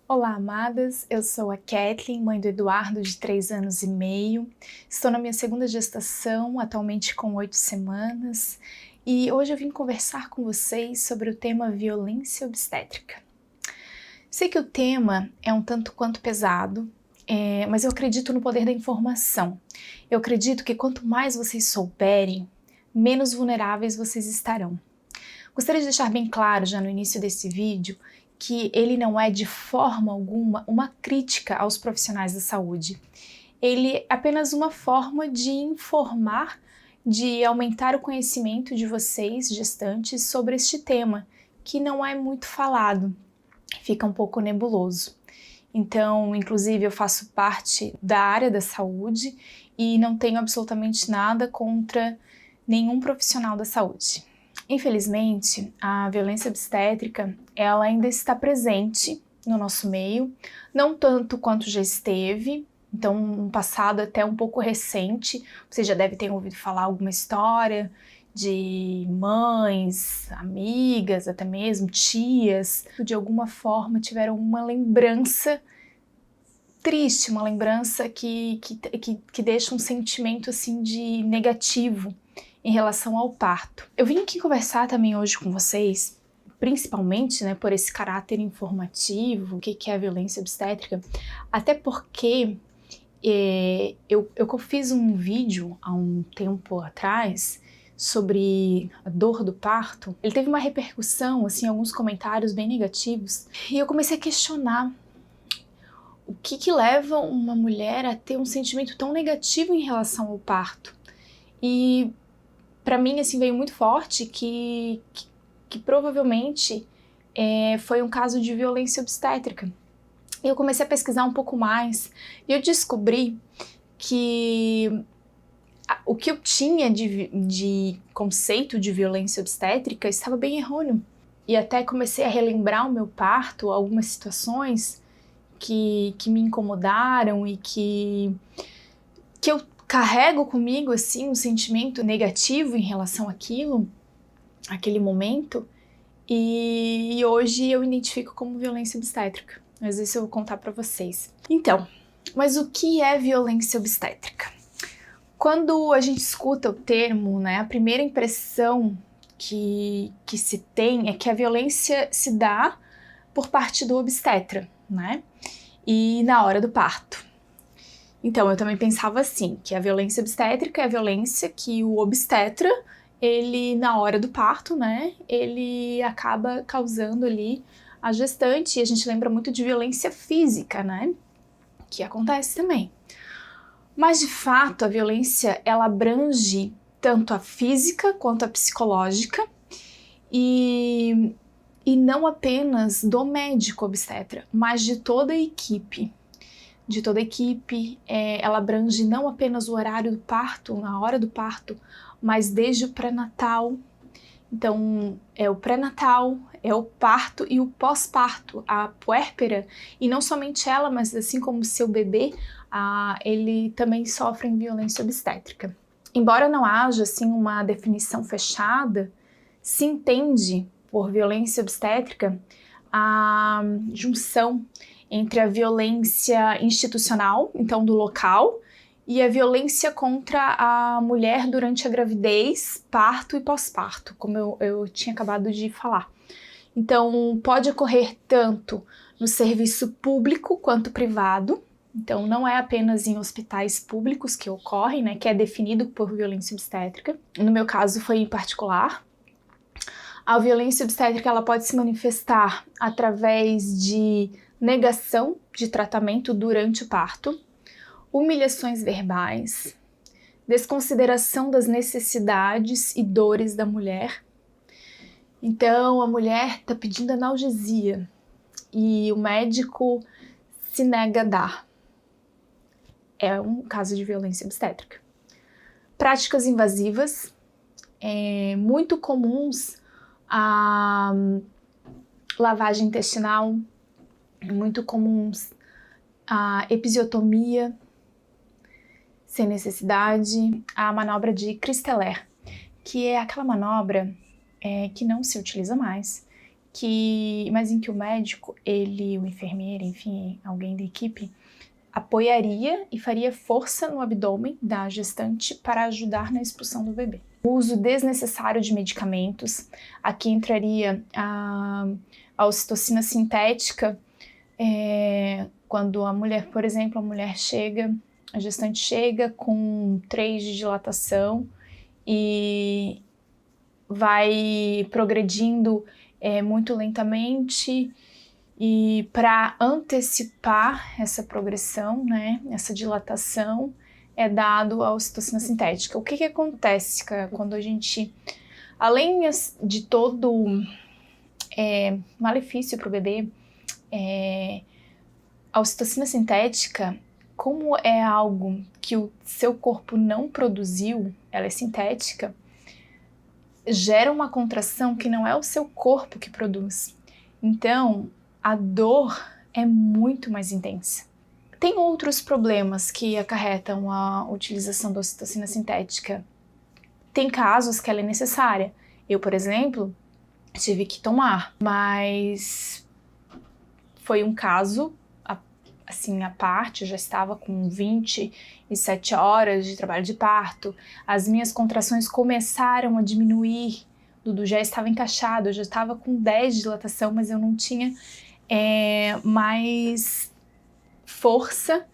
Olá, amadas! Eu sou a Kathleen, mãe do Eduardo, de 3 anos e meio. Estou na minha segunda gestação, atualmente com 8 semanas, e hoje eu vim conversar com vocês sobre o tema violência obstétrica. Sei que o tema é um tanto quanto pesado, mas eu acredito no poder da informação. Eu acredito que quanto mais vocês souberem, menos vulneráveis vocês estarão. Gostaria de deixar bem claro já no início desse vídeo que ele não é de forma alguma uma crítica aos profissionais da saúde. Ele é apenas uma forma de informar, de aumentar o conhecimento de vocês, gestantes, sobre este tema, que não é muito falado, fica um pouco nebuloso. Então, inclusive, eu faço parte da área da saúde e não tenho absolutamente nada contra nenhum profissional da saúde. Infelizmente, a violência obstétrica, ela ainda está presente no nosso meio, não tanto quanto já esteve, então um passado até um pouco recente. Você já deve ter ouvido falar alguma história de mães, amigas, até mesmo tias, que de alguma forma tiveram uma lembrança triste, uma lembrança que deixa um sentimento assim de negativo em relação ao parto. Eu vim aqui conversar também hoje com vocês, principalmente, por esse caráter informativo, o que é a violência obstétrica, até porque eu fiz um vídeo há um tempo atrás sobre a dor do parto. Ele teve uma repercussão, assim, alguns comentários bem negativos, e eu comecei a questionar o que leva uma mulher a ter um sentimento tão negativo em relação ao parto. E para mim, assim, veio muito forte que provavelmente foi um caso de violência obstétrica. Eu comecei a pesquisar um pouco mais e eu descobri que o que eu tinha de conceito de violência obstétrica estava bem errôneo. E até comecei a relembrar o meu parto, algumas situações que me incomodaram e que eu carrego comigo, assim, um sentimento negativo em relação àquilo, aquele momento, e hoje eu identifico como violência obstétrica. Mas isso eu vou contar pra vocês. Então, mas o que é violência obstétrica? Quando a gente escuta o termo, a primeira impressão que se tem é que a violência se dá por parte do obstetra, e na hora do parto. Então, eu também pensava assim, que a violência obstétrica é a violência que o obstetra, ele, na hora do parto, ele acaba causando ali a gestante, e a gente lembra muito de violência física, que acontece também. Mas, de fato, a violência, ela abrange tanto a física quanto a psicológica, e não apenas do médico obstetra, mas de toda a equipe. Ela abrange não apenas o horário do parto, na hora do parto, mas desde o pré-natal. Então, é o pré-natal, é o parto e o pós-parto, a puérpera, e não somente ela, mas assim como o seu bebê, ele também sofre violência obstétrica. Embora não haja assim uma definição fechada, se entende por violência obstétrica a junção entre a violência institucional, então do local, e a violência contra a mulher durante a gravidez, parto e pós-parto, como eu tinha acabado de falar. Então, pode ocorrer tanto no serviço público quanto privado. Então, não é apenas em hospitais públicos que ocorre, que é definido por violência obstétrica. No meu caso, foi em particular. A violência obstétrica, ela pode se manifestar através de negação de tratamento durante o parto, humilhações verbais, desconsideração das necessidades e dores da mulher. Então, a mulher está pedindo analgesia e o médico se nega a dar. É um caso de violência obstétrica. Práticas invasivas, muito comuns, a lavagem intestinal, muito comuns a episiotomia sem necessidade, a manobra de Christeller, que é aquela manobra que não se utiliza mais, mas em que o médico, o enfermeiro, enfim, alguém da equipe, apoiaria e faria força no abdômen da gestante para ajudar na expulsão do bebê. O uso desnecessário de medicamentos, aqui entraria a ocitocina sintética, quando a mulher, por exemplo, a gestante chega com 3 de dilatação e vai progredindo muito lentamente, e para antecipar essa progressão, né, essa dilatação, é dado a ocitocina sintética. O que acontece quando a gente, além de todo malefício para o bebê, a ocitocina sintética, como é algo que o seu corpo não produziu, ela é sintética, gera uma contração que não é o seu corpo que produz. Então, a dor é muito mais intensa. Tem outros problemas que acarretam a utilização da ocitocina sintética. Tem casos que ela é necessária. Eu, por exemplo, tive que tomar, mas foi um caso, assim, à parte. Eu já estava com 27 horas de trabalho de parto, as minhas contrações começaram a diminuir, Dudu já estava encaixado, eu já estava com 10 de dilatação, mas eu não tinha mais força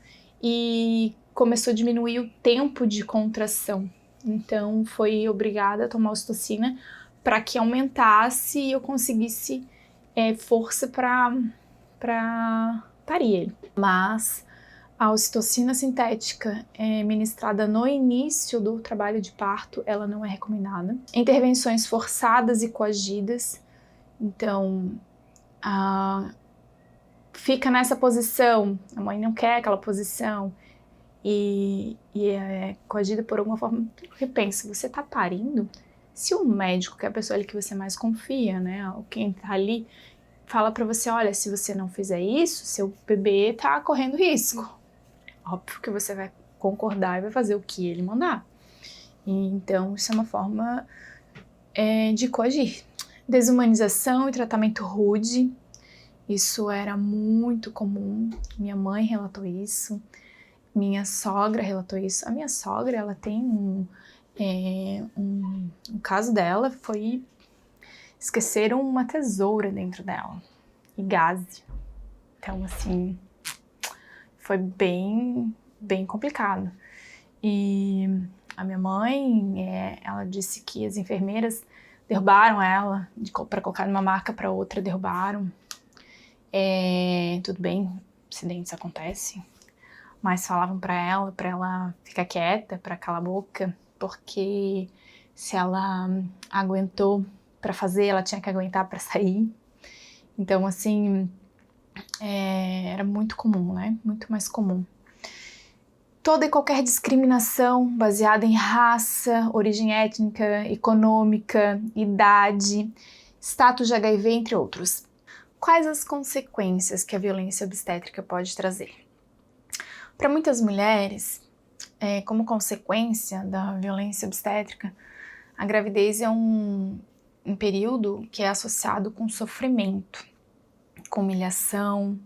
e começou a diminuir o tempo de contração. Então foi obrigada a tomar ocitocina para que aumentasse e eu conseguisse força para parir ele. Mas a ocitocina sintética ministrada no início do trabalho de parto, ela não é recomendada. Intervenções forçadas e coagidas, então fica nessa posição, a mãe não quer aquela posição e é coagida por alguma forma. Repensa, você tá parindo? Se o médico, que é a pessoa ali que você mais confia, né, quem tá ali, fala pra você, olha, se você não fizer isso, seu bebê tá correndo risco. Óbvio que você vai concordar e vai fazer o que ele mandar. Então, isso é uma forma de coagir. Desumanização e tratamento rude. Isso era muito comum, minha mãe relatou isso, minha sogra relatou isso. A minha sogra, ela tem um caso dela, esqueceram uma tesoura dentro dela, e gaze. Então, assim, foi bem complicado. E a minha mãe, ela disse que as enfermeiras derrubaram ela, para colocar de uma marca para outra, derrubaram. Tudo bem, acidentes acontecem, mas falavam para ela ficar quieta, para calar a boca, porque se ela aguentou para fazer, ela tinha que aguentar para sair. Então, assim, era muito comum, né? Muito mais comum. Toda e qualquer discriminação baseada em raça, origem étnica, econômica, idade, status de HIV, entre outros. Quais as consequências que a violência obstétrica pode trazer? Para muitas mulheres, como consequência da violência obstétrica, a gravidez é um período que é associado com sofrimento, com humilhação,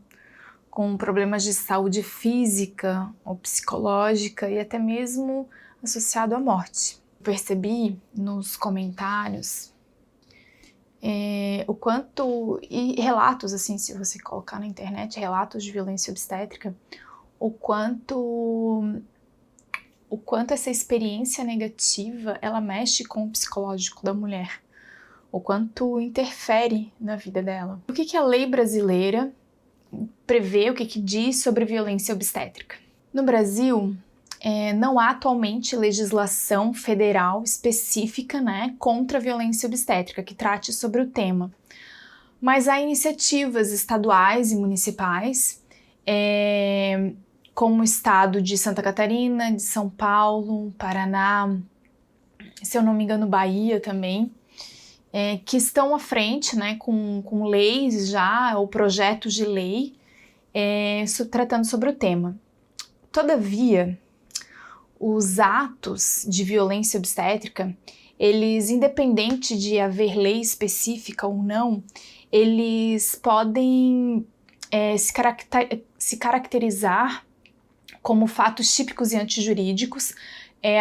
com problemas de saúde física ou psicológica e até mesmo associado à morte. Percebi nos comentários o quanto, e relatos, assim, se você colocar na internet, relatos de violência obstétrica, o quanto essa experiência negativa, ela mexe com o psicológico da mulher, o quanto interfere na vida dela. O que a lei brasileira prevê, o que diz sobre violência obstétrica? No Brasil, não há atualmente legislação federal específica, né, contra a violência obstétrica que trate sobre o tema, mas há iniciativas estaduais e municipais, como o estado de Santa Catarina, de São Paulo, Paraná, se eu não me engano, Bahia também, que estão à frente, né, com leis já, ou projetos de lei, tratando sobre o tema. Todavia, os atos de violência obstétrica, eles, independente de haver lei específica ou não, eles podem se caracterizar como fatos típicos e antijurídicos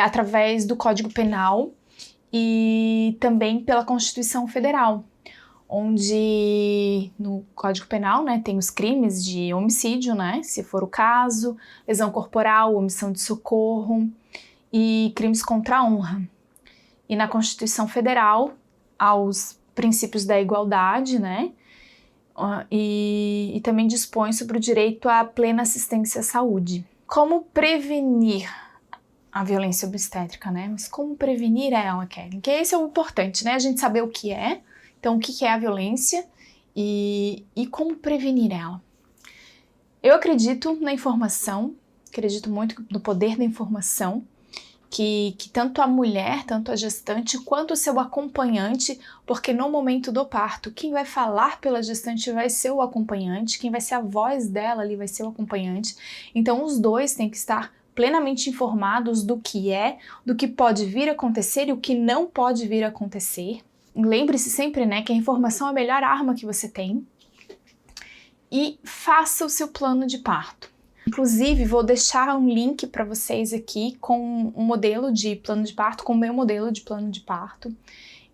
através do Código Penal e também pela Constituição Federal, onde no Código Penal, né, tem os crimes de homicídio, né, se for o caso, lesão corporal, omissão de socorro e crimes contra a honra. E na Constituição Federal, aos princípios da igualdade, né, e também dispõe sobre o direito à plena assistência à saúde. Como prevenir a violência obstétrica, né? Mas como prevenir ela, Kelly? Que esse é o importante, né? A gente saber o que é, então o que é a violência e como prevenir ela. Eu acredito na informação, acredito muito no poder da informação, que tanto a mulher, tanto a gestante, quanto o seu acompanhante, porque no momento do parto, quem vai falar pela gestante vai ser o acompanhante, quem vai ser a voz dela ali vai ser o acompanhante. Então os dois têm que estar plenamente informados do que é, do que pode vir a acontecer e o que não pode vir a acontecer. Lembre-se sempre, né, que a informação é a melhor arma que você tem. E faça o seu plano de parto. Inclusive, vou deixar um link para vocês aqui com um modelo de plano de parto, com o meu modelo de plano de parto.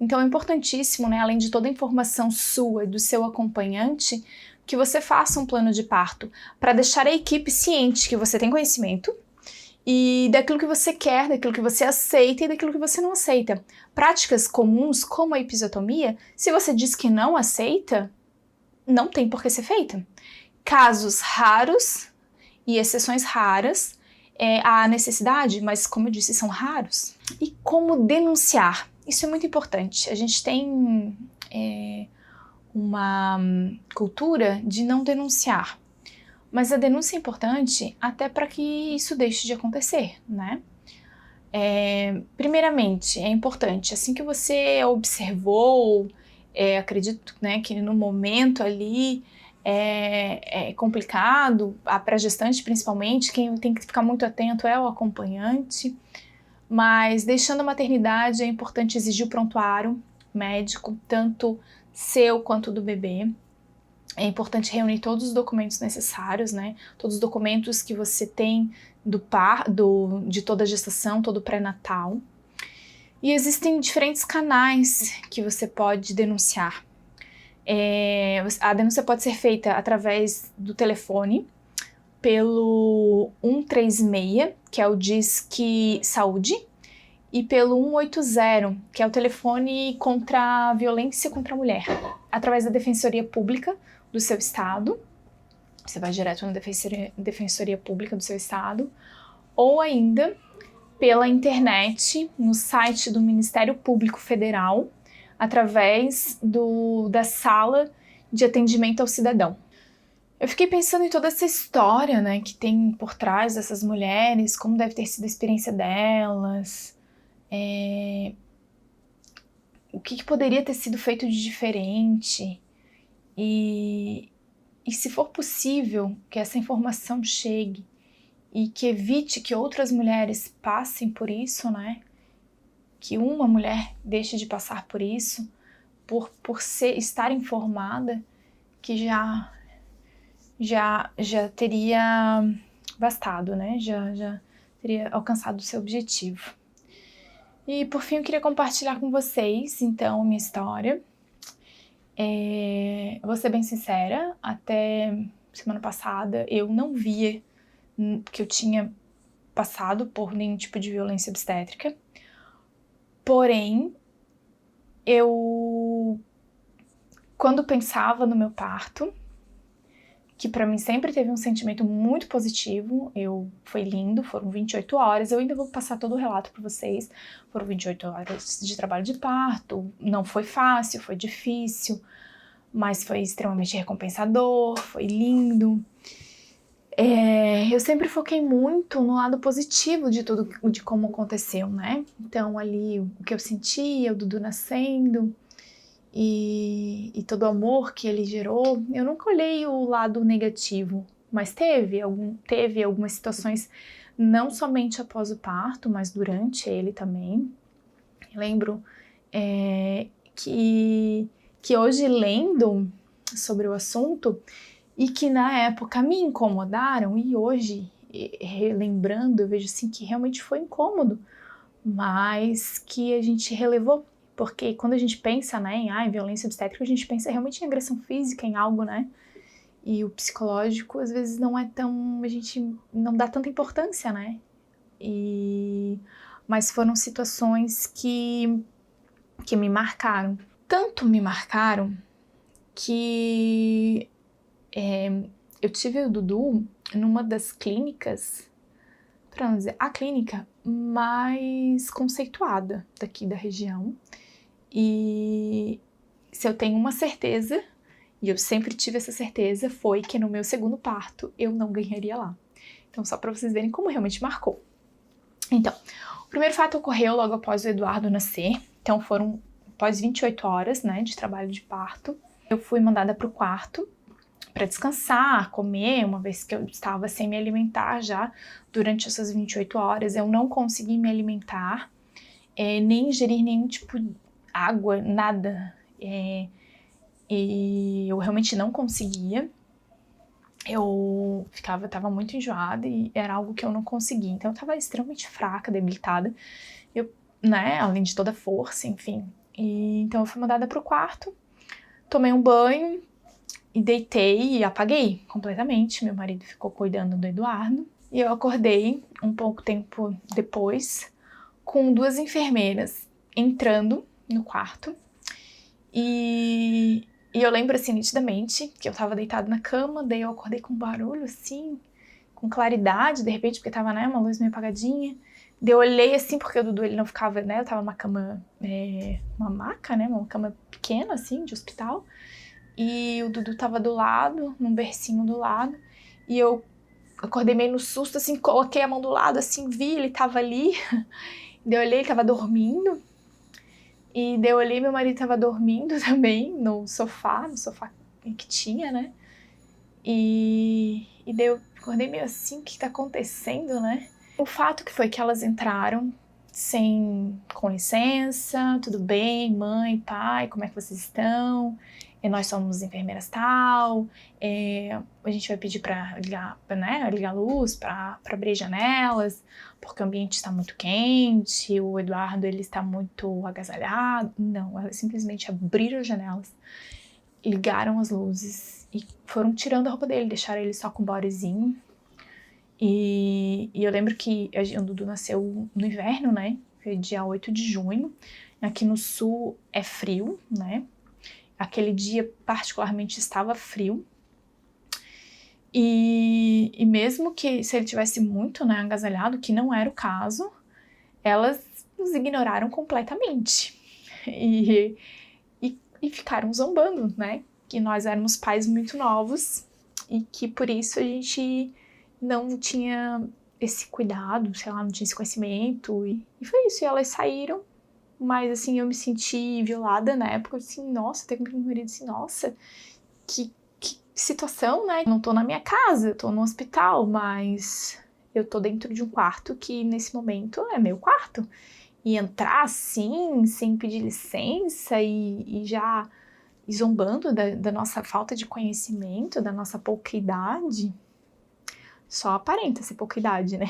Então é importantíssimo, né, além de toda a informação sua e do seu acompanhante, que você faça um plano de parto para deixar a equipe ciente que você tem conhecimento e daquilo que você quer, daquilo que você aceita e daquilo que você não aceita. Práticas comuns, como a episiotomia, se você diz que não aceita, não tem por que ser feita. Casos raros e exceções raras, há necessidade, mas como eu disse, são raros. E como denunciar? Isso é muito importante. A gente tem uma cultura de não denunciar, mas a denúncia é importante até para que isso deixe de acontecer, né? Primeiramente, é importante, assim que você observou, acredito, né, que no momento ali é complicado, para a gestante principalmente, quem tem que ficar muito atento é o acompanhante, mas deixando a maternidade é importante exigir o prontuário médico, tanto seu quanto do bebê. É importante reunir todos os documentos necessários, né? Todos os documentos que você tem de toda a gestação, todo o pré-natal. E existem diferentes canais que você pode denunciar. A denúncia pode ser feita através do telefone, pelo 136, que é o Disque Saúde, e pelo 180, que é o telefone contra a violência contra a mulher, através da Defensoria Pública do seu estado. Você vai direto na Defensoria Pública do seu estado, ou ainda pela internet, no site do Ministério Público Federal, através da Sala de Atendimento ao Cidadão. Eu fiquei pensando em toda essa história, né, que tem por trás dessas mulheres, como deve ter sido a experiência delas, o que poderia ter sido feito de diferente, e se for possível que essa informação chegue e que evite que outras mulheres passem por isso, né? Que uma mulher deixe de passar por isso, por estar informada, que já teria bastado, né? Já teria alcançado o seu objetivo. E por fim eu queria compartilhar com vocês, então, minha história. Vou ser bem sincera, até semana passada eu não via que eu tinha passado por nenhum tipo de violência obstétrica. Porém, quando pensava no meu parto, que pra mim sempre teve um sentimento muito positivo, foi lindo, foram 28 horas, eu ainda vou passar todo o relato pra vocês, foram 28 horas de trabalho de parto, não foi fácil, foi difícil, mas foi extremamente recompensador, foi lindo. Eu sempre foquei muito no lado positivo de tudo, de como aconteceu, né? Então ali o que eu sentia, o Dudu nascendo e todo o amor que ele gerou, eu nunca olhei o lado negativo, mas teve algumas situações, não somente após o parto, mas durante ele também. Eu lembro que hoje lendo, sobre o assunto e que na época me incomodaram, e hoje, relembrando, eu vejo assim que realmente foi incômodo, mas que a gente relevou, porque quando a gente pensa, né, em violência obstétrica, a gente pensa realmente em agressão física, em algo, né, e o psicológico às vezes não é tão, a gente não dá tanta importância, né, mas foram situações que me marcaram. Tanto me marcaram que eu tive o Dudu numa das clínicas, para não dizer, a clínica mais conceituada daqui da região. E se eu tenho uma certeza, e eu sempre tive essa certeza, foi que no meu segundo parto eu não ganharia lá. Então, só para vocês verem como realmente marcou. Então, o primeiro fato ocorreu logo após o Eduardo nascer. Então, foram após 28 horas, né, de trabalho de parto. Eu fui mandada para o quarto para descansar, comer, uma vez que eu estava sem me alimentar já durante essas 28 horas. Eu não consegui me alimentar, nem ingerir nenhum tipo de água, nada. E eu realmente não conseguia. Eu estava muito enjoada e era algo que eu não conseguia. Então eu estava extremamente fraca, debilitada. Eu, né, além de toda a força, enfim. Então eu fui mandada para o quarto, tomei um banho e deitei e apaguei completamente. Meu marido ficou cuidando do Eduardo. E eu acordei um pouco tempo depois com 2 enfermeiras entrando no quarto. E eu lembro assim nitidamente que eu tava deitada na cama, daí eu acordei com um barulho assim, com claridade, de repente, porque tava, né, uma luz meio apagadinha. Daí eu olhei assim, porque o Dudu ele não ficava, né, eu tava numa cama, uma maca, né, uma cama pequena assim, de hospital. E o Dudu tava do lado, num bercinho do lado, e eu acordei meio no susto, assim, coloquei a mão do lado, assim, vi, ele tava ali. Daí eu olhei, ele tava dormindo. E daí eu olhei, meu marido tava dormindo também, no sofá que tinha, né? E daí eu acordei meio assim, o que tá acontecendo, né? O fato que foi que elas entraram com licença, tudo bem, mãe, pai, como é que vocês estão? Nós somos enfermeiras tal, a gente vai pedir para ligar, né, ligar a luz, para abrir janelas, porque o ambiente está muito quente, o Eduardo ele está muito agasalhado. Não, elas simplesmente abriram as janelas, ligaram as luzes e foram tirando a roupa dele, deixaram ele só com o bodyzinho. E eu lembro que o Dudu nasceu no inverno, né? Foi dia 8 de junho. Aqui no sul é frio, né? Aquele dia particularmente estava frio. E mesmo que se ele tivesse muito, né, agasalhado, que não era o caso, elas nos ignoraram completamente. E ficaram zombando, né? Que nós éramos pais muito novos e que por isso a gente não tinha esse cuidado, sei lá, não tinha esse conhecimento. E foi isso, e elas saíram. Mas, assim, eu me senti violada na época, assim, nossa, até com meu marido, assim, nossa, que situação, né? Não tô na minha casa, eu tô no hospital, mas eu tô dentro de um quarto que, nesse momento, é meu quarto. E entrar assim, sem pedir licença e já zombando da nossa falta de conhecimento, da nossa pouca idade, só aparenta ser pouca idade, né?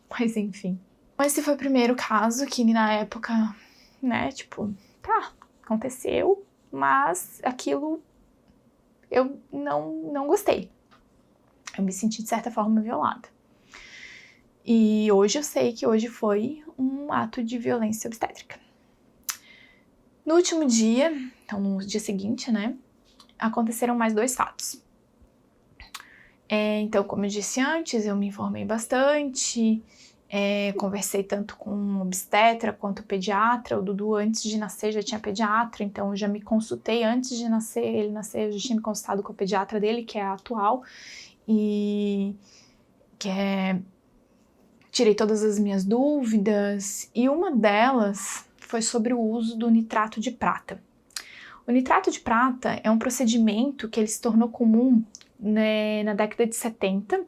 Mas, enfim. Esse foi o primeiro caso que na época, né, tipo, tá, aconteceu, mas aquilo eu não gostei. Eu me senti, de certa forma, violada. E hoje eu sei que hoje foi um ato de violência obstétrica. No último dia, então no dia seguinte, né, aconteceram mais 2 fatos. Então, como eu disse antes, eu me informei bastante, conversei tanto com o obstetra quanto o pediatra. O Dudu, antes de nascer, já tinha pediatra, então eu já me consultei antes de nascer. Ele nascer, eu já tinha me consultado com a pediatra dele, que é a atual, e tirei todas as minhas dúvidas, e uma delas foi sobre o uso do nitrato de prata. O nitrato de prata é um procedimento que ele se tornou comum, né, na década de 70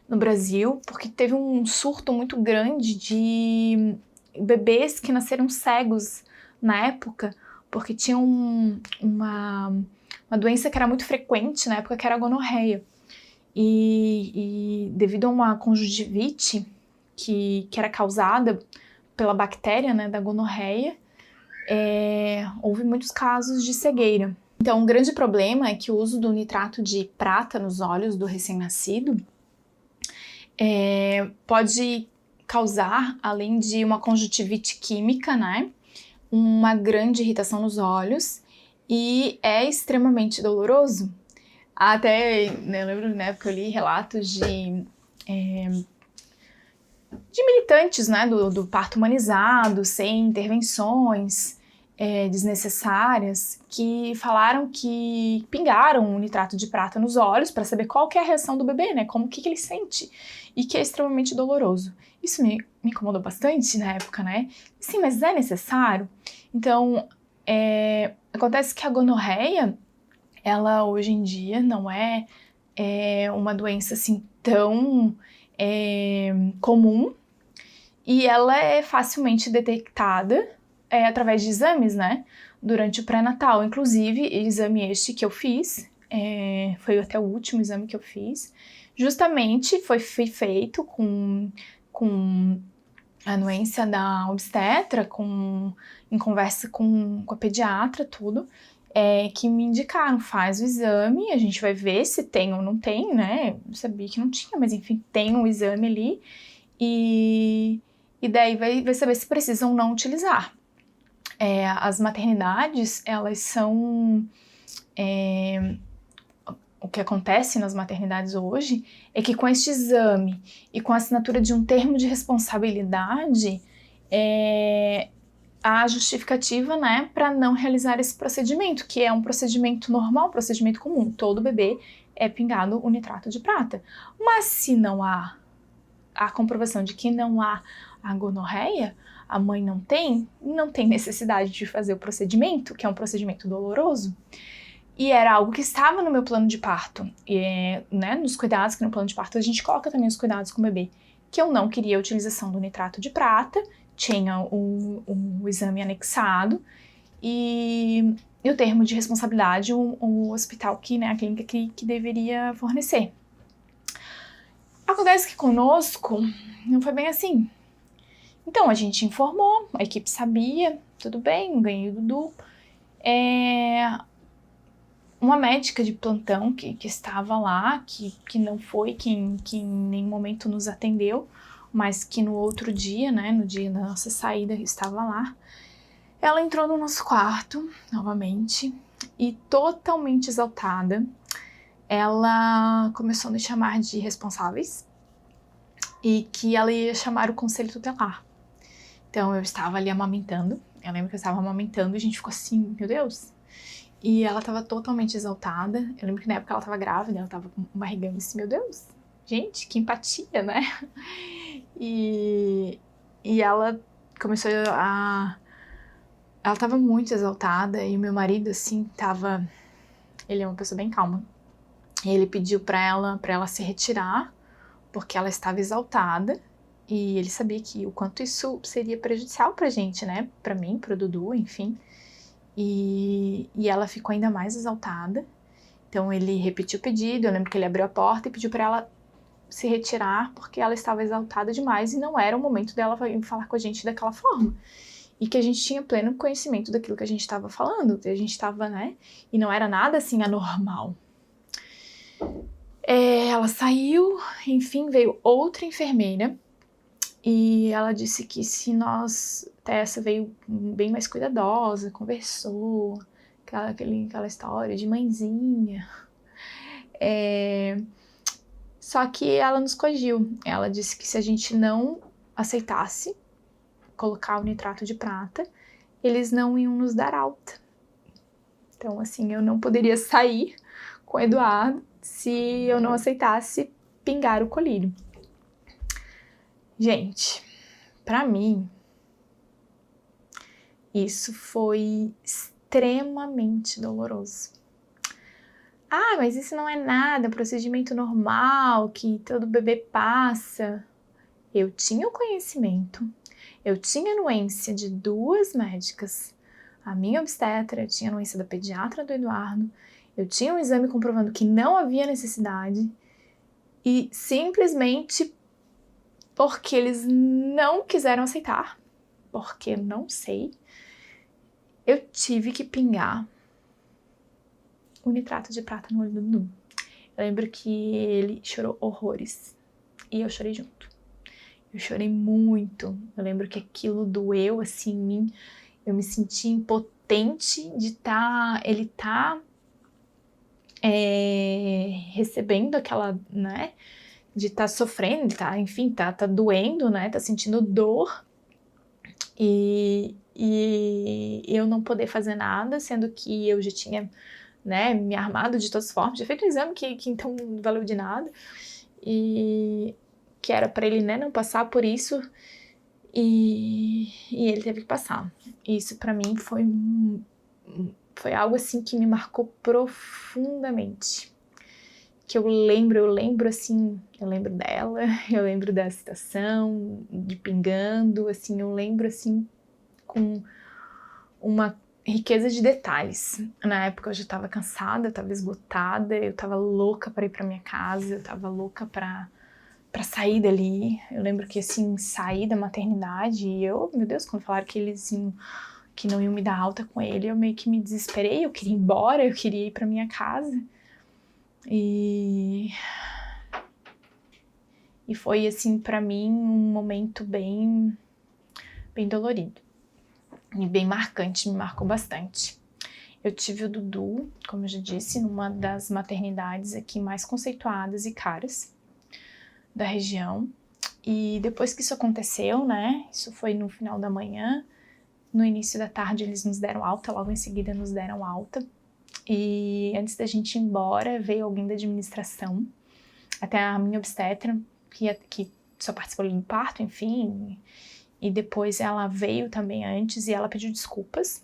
no Brasil, porque teve um surto muito grande de bebês que nasceram cegos na época, porque tinha uma uma doença que era muito frequente na época, que era a gonorreia. E devido a uma conjuntivite que era causada pela bactéria, né, da gonorreia, houve muitos casos de cegueira. Então, um grande problema é que o uso do nitrato de prata nos olhos do recém-nascido pode causar, além de uma conjuntivite química, né, uma grande irritação nos olhos e é extremamente doloroso. Até, né, eu lembro na época eu li relatos de militantes, né, do parto humanizado, sem intervenções desnecessárias, que falaram que pingaram o nitrato de prata nos olhos para saber qual que é a reação do bebê, né, como que ele sente, e que é extremamente doloroso. Isso me incomodou bastante na época, né? Sim, mas é necessário? Então, acontece que a gonorreia, ela hoje em dia não é uma doença assim tão comum, e ela é facilmente detectada através de exames, né, durante o pré-natal. Inclusive, exame este que eu fiz, foi até o último exame que eu fiz, justamente foi feito com a anuência da obstetra, em conversa com a pediatra, tudo, que me indicaram, faz o exame, a gente vai ver se tem ou não tem, né, eu sabia que não tinha, mas enfim, tem um exame ali, e daí vai saber se precisam ou não utilizar. As maternidades, elas são... o que acontece nas maternidades hoje é que com este exame e com a assinatura de um termo de responsabilidade, há justificativa, né, para não realizar esse procedimento, que é um procedimento normal, um procedimento comum. Todo bebê é pingado o nitrato de prata. Mas se não há a comprovação de que não há a gonorreia, a mãe não tem necessidade de fazer o procedimento, que é um procedimento doloroso, e era algo que estava no meu plano de parto, né, nos cuidados, que no plano de parto a gente coloca também os cuidados com o bebê, que eu não queria a utilização do nitrato de prata, tinha o exame anexado, e o termo de responsabilidade, o hospital né, a clínica que deveria fornecer. Acontece que conosco não foi bem assim. Então a gente informou, a equipe sabia, tudo bem, ganhei o Dudu. Uma médica de plantão que estava lá, que não foi quem em nenhum momento nos atendeu, mas que no outro dia, né, no dia da nossa saída, estava lá, ela entrou no nosso quarto, novamente, e totalmente exaltada, ela começou a nos chamar de responsáveis e que ela ia chamar o conselho tutelar. Então eu estava ali amamentando, eu lembro que eu estava amamentando e a gente ficou assim, meu Deus. E ela estava totalmente exaltada, eu lembro que na época ela estava grávida, ela estava com um barrigão e disse, meu Deus, gente, que empatia, né? E ela começou ela estava muito exaltada e o meu marido, assim, ele é uma pessoa bem calma. E ele pediu para ela se retirar, porque ela estava exaltada, e ele sabia que o quanto isso seria prejudicial pra gente, né? Pra mim, pro Dudu, enfim. E ela ficou ainda mais exaltada. Então ele repetiu o pedido, eu lembro que ele abriu a porta e pediu para ela se retirar, porque ela estava exaltada demais e não era o momento dela falar com a gente daquela forma. E que a gente tinha pleno conhecimento daquilo que a gente estava falando, a gente estava, né? E não era nada assim anormal. Ela saiu, enfim, veio outra enfermeira e ela disse que essa veio bem mais cuidadosa, conversou, aquela história de mãezinha. Só que ela nos coagiu, ela disse que se a gente não aceitasse colocar o nitrato de prata, eles não iam nos dar alta. Então, assim, eu não poderia sair com o Eduardo se eu não aceitasse pingar o colírio. Gente, pra mim, isso foi extremamente doloroso. Ah, mas isso não é nada, procedimento normal, que todo bebê passa. Eu tinha o conhecimento, eu tinha anuência de 2 médicas, a minha obstetra, eu tinha anuência da pediatra do Eduardo, Eu tinha um exame comprovando que não havia necessidade e simplesmente porque eles não quiseram aceitar, porque não sei, eu tive que pingar o nitrato de prata no olho do Dudu. Eu lembro que ele chorou horrores e eu chorei junto. Eu chorei muito. Eu lembro que aquilo doeu assim em mim. Eu me senti impotente de ele tá recebendo aquela, né, de estar sofrendo, enfim, tá doendo, né, tá sentindo dor e eu não poder fazer nada, sendo que eu já tinha, né, me armado de todas as formas, já feito um exame que então não valeu de nada e que era para ele, né, não passar por isso e ele teve que passar. Isso para mim foi algo assim que me marcou profundamente. Que eu lembro assim, eu lembro dela, eu lembro da situação, de pingando, assim, eu lembro assim com uma riqueza de detalhes. Na época eu já tava cansada, eu tava esgotada, eu tava louca para ir para minha casa, eu tava louca para sair dali. Eu lembro que assim, saí da maternidade e eu, meu Deus, quando falaram que eles que não iam me dar alta com ele, eu meio que me desesperei, eu queria ir embora, eu queria ir para minha casa. E foi assim para mim um momento bem dolorido e bem marcante, me marcou bastante. Eu tive o Dudu, como eu já disse, numa das maternidades aqui mais conceituadas e caras da região. E depois que isso aconteceu, né, isso foi no final da manhã, no início da tarde eles nos deram alta, logo em seguida nos deram alta. E antes da gente ir embora, veio alguém da administração, até a minha obstetra, que só participou do parto, enfim, e depois ela veio também antes e ela pediu desculpas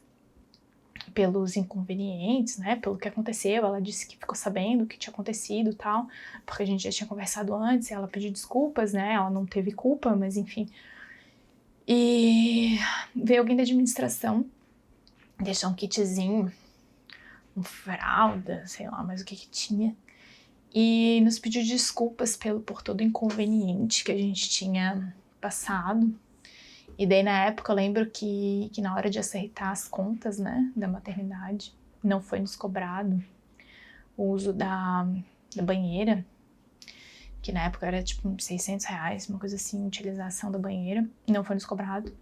pelos inconvenientes, né, pelo que aconteceu. Ela disse que ficou sabendo o que tinha acontecido e tal, porque a gente já tinha conversado antes, e ela pediu desculpas, né, ela não teve culpa, mas enfim. E veio alguém da administração, deixou um kitzinho, fralda, sei lá mais o que tinha, e nos pediu desculpas por todo o inconveniente que a gente tinha passado. E daí na época eu lembro que na hora de acertar as contas, né, da maternidade, não foi nos cobrado o uso da banheira, que na época era tipo R$600, uma coisa assim, utilização da banheira, não foi nos cobrado.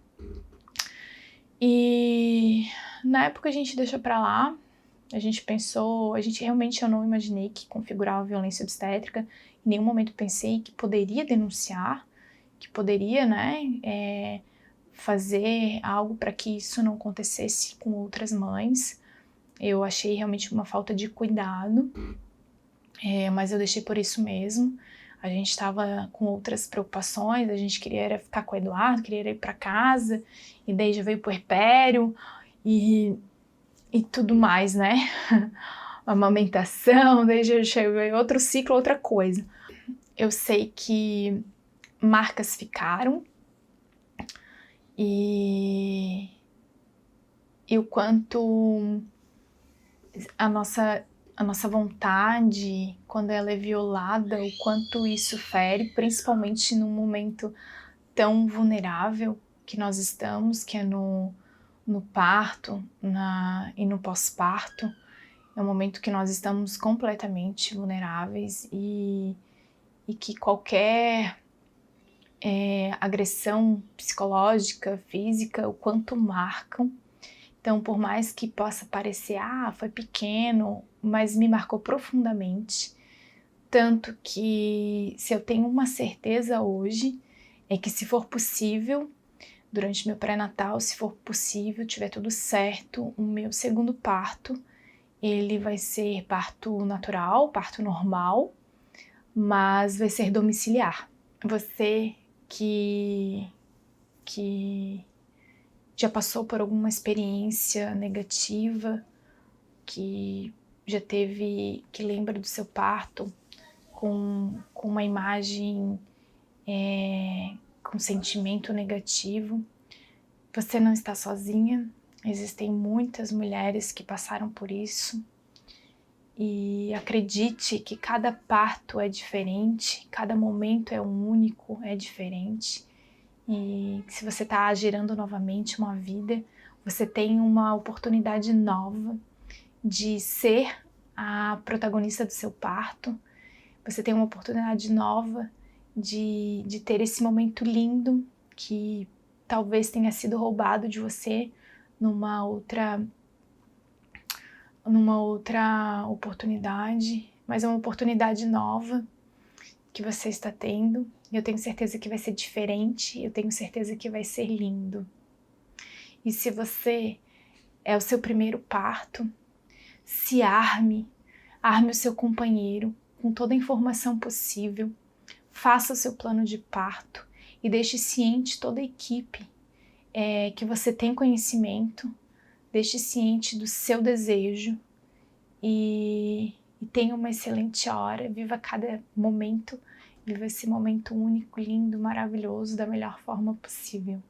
E na época a gente deixou pra lá, a gente pensou, eu não imaginei que configurava violência obstétrica, em nenhum momento pensei que poderia denunciar, que poderia, né, fazer algo para que isso não acontecesse com outras mães. Eu achei realmente uma falta de cuidado, mas eu deixei por isso mesmo. A gente estava com outras preocupações, a gente queria ficar com o Eduardo, queria ir para casa, e daí já veio o puerpério e tudo mais, né? A amamentação, daí já chegou outro ciclo, outra coisa. Eu sei que marcas ficaram e o quanto a nossa vontade, quando ela é violada, o quanto isso fere, principalmente num momento tão vulnerável que nós estamos, que é no parto e no pós-parto. É um momento que nós estamos completamente vulneráveis e que qualquer agressão psicológica, física, o quanto marcam. Então, por mais que possa parecer, foi pequeno, mas me marcou profundamente. Tanto que, se eu tenho uma certeza hoje, é que se for possível, durante meu pré-natal, se for possível, tiver tudo certo, o meu segundo parto, ele vai ser parto natural, parto normal, mas vai ser domiciliar. Você que já passou por alguma experiência negativa, que já teve, que lembra do seu parto com uma imagem, com sentimento negativo, você não está sozinha. Existem muitas mulheres que passaram por isso E acredite que cada parto é diferente, cada momento é único, é diferente. E se você está gerando novamente uma vida, você tem uma oportunidade nova de ser a protagonista do seu parto. Você tem uma oportunidade nova de ter esse momento lindo que talvez tenha sido roubado de você numa outra oportunidade, mas é uma oportunidade nova que você está tendo. Eu tenho certeza que vai ser diferente, eu tenho certeza que vai ser lindo. E se você é o seu primeiro parto, se arme o seu companheiro com toda a informação possível, faça o seu plano de parto e deixe ciente toda a equipe que você tem conhecimento, deixe ciente do seu desejo e tenha uma excelente hora, viva cada momento, viva esse momento único, lindo, maravilhoso, da melhor forma possível.